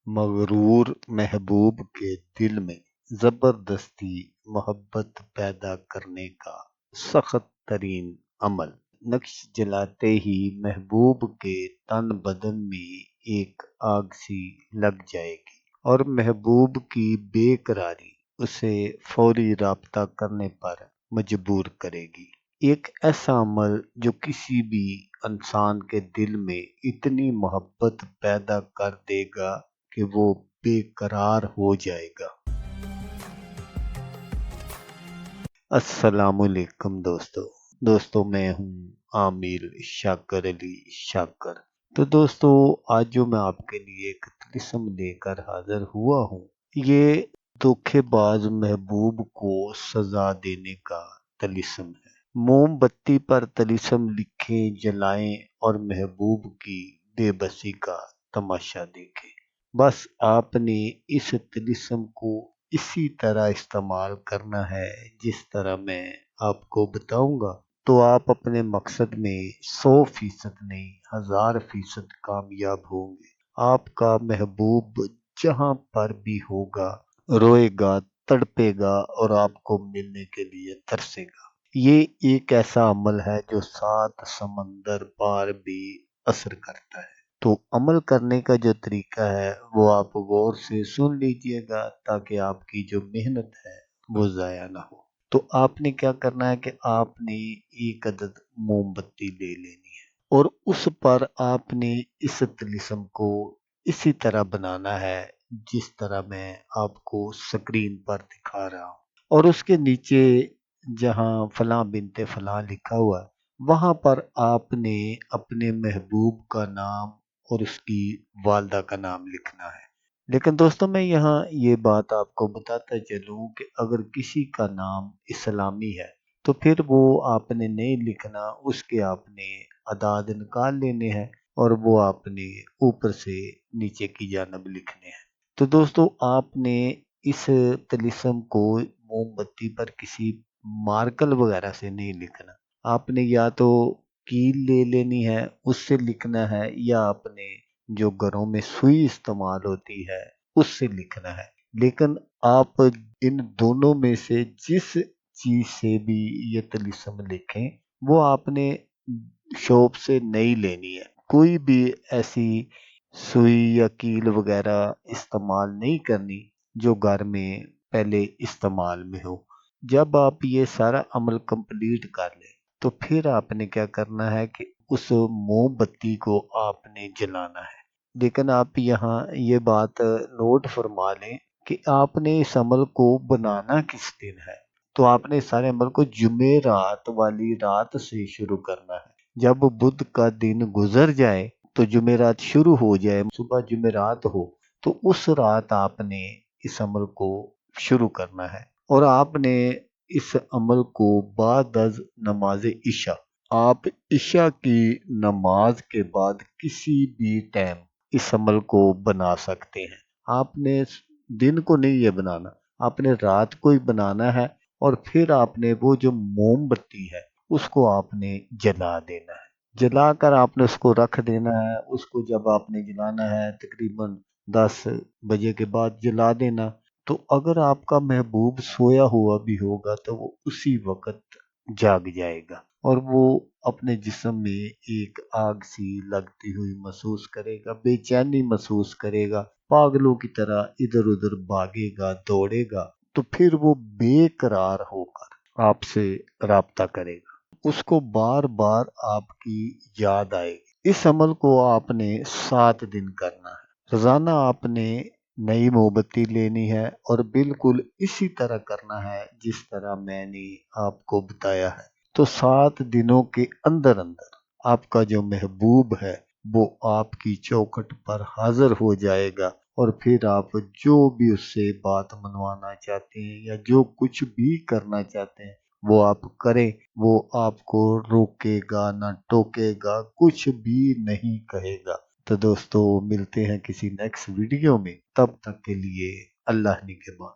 मगरूर महबूब के दिल में जबरदस्ती मोहब्बत पैदा करने का सख्त तरीन अमल। नक्श जलाते ही महबूब के तन बदन में एक आग सी लग जाएगी और महबूब की बेकरारी उसे फौरी राब्ता करने पर मजबूर करेगी। एक ऐसा अमल जो किसी भी इंसान के दिल में इतनी मोहब्बत पैदा कर देगा कि वो बेकरार हो जाएगा। अस्सलामुअलैकुम दोस्तों मैं हूँ आमिर शाकर अली शाकर। तो दोस्तों आज जो मैं आपके लिए एक तिलिस्म लेकर हाजिर हुआ हूँ, ये धोखेबाज महबूब को सजा देने का तिलिस्म है। मोमबत्ती पर तिलिस्म लिखें जलाएं और महबूब की बेबसी का तमाशा देखें। बस आपने इस तिलिस्म को इसी तरह इस्तेमाल करना है जिस तरह मैं आपको बताऊंगा, तो आप अपने मकसद में 100% नहीं 1000% कामयाब होंगे। आपका महबूब जहां पर भी होगा रोएगा, तड़पेगा और आपको मिलने के लिए तरसेगा। ये एक ऐसा अमल है जो 7 समंदर पार भी असर करता है। तो अमल करने का जो तरीका है वो आप गौर से सुन लीजिएगा ताकि आपकी जो मेहनत है वो ज़ाया ना हो। तो आपने क्या करना है कि आपने एक अदद मोमबत्ती ले लेनी है और उस पर आपने इस तिलिस्म को इसी तरह बनाना है जिस तरह मैं आपको स्क्रीन पर दिखा रहा हूँ। और उसके नीचे जहाँ फलां बिनते फलां लिखा हुआ है, वहां पर आपने अपने महबूब का नाम और उसकी वालदा का नाम लिखना है। लेकिन दोस्तों मैं यहाँ ये बात आपको बताता चलूँ कि अगर किसी का नाम इस्लामी है तो फिर वो आपने नहीं लिखना, उसके आपने अदाद निकाल लेने हैं और वो आपने ऊपर से नीचे की जानब लिखने हैं। तो दोस्तों आपने इस तिलिस्म को मोमबत्ती पर किसी मार्कर वगैरह से नहीं लिखना। आपने या तो कील ले लेनी है उससे लिखना है या आपने जो घरों में सुई इस्तेमाल होती है उससे लिखना है। लेकिन आप इन दोनों में से जिस चीज से भी ये तिलिस्म लिखें वो आपने शॉप से नहीं लेनी है। कोई भी ऐसी सुई या कील वगैरह इस्तेमाल नहीं करनी जो घर में पहले इस्तेमाल में हो। जब आप ये सारा अमल कंप्लीट कर लें तो फिर आपने क्या करना है कि उस मोमबत्ती को आपने जलाना है। लेकिन आप यहाँ ये बात नोट फरमा लें कि आपने इस अमल को बनाना किस दिन है। तो आपने सारे अमल को जुमेरात वाली रात से शुरू करना है। जब बुध का दिन गुजर जाए तो जुमेरात शुरू हो जाए, सुबह जुमेरात हो, तो उस रात आपने इस अमल को शुरू करना है। और आपने इस अमल को बाद नमाज इशा, आप इशा की नमाज के बाद किसी भी टाइम इस अमल को बना सकते हैं। आपने दिन को नहीं ये बनाना, आपने रात को ही बनाना है और फिर आपने वो जो मोमबत्ती है उसको आपने जला देना है। जलाकर आपने उसको रख देना है। उसको जब आपने जलाना है तकरीबन 10 बजे के बाद जला देना। तो अगर आपका महबूब सोया हुआ भी होगा तो वो उसी वक्त जाग जाएगा और वो अपने जिस्म में एक आग सी लगती हुई महसूस करेगा, बेचैनी महसूस करेगा, पागलों की तरह इधर उधर भागेगा, दौड़ेगा। तो फिर वो बेकरार होकर आपसे राब्ता करेगा, उसको बार बार आपकी याद आएगी। इस अमल को आपने 7 दिन करना है। रोजाना आपने नई मोमबत्ती लेनी है और बिल्कुल इसी तरह करना है जिस तरह मैंने आपको बताया है। तो 7 दिनों के अंदर अंदर आपका जो महबूब है वो आपकी चौखट पर हाजिर हो जाएगा और फिर आप जो भी उससे बात मनवाना चाहते हैं या जो कुछ भी करना चाहते हैं वो आप करें। वो आपको रोकेगा ना टोकेगा, कुछ भी नहीं कहेगा। तो दोस्तों मिलते हैं किसी नेक्स्ट वीडियो में, तब तक के लिए अल्लाह निगहबान।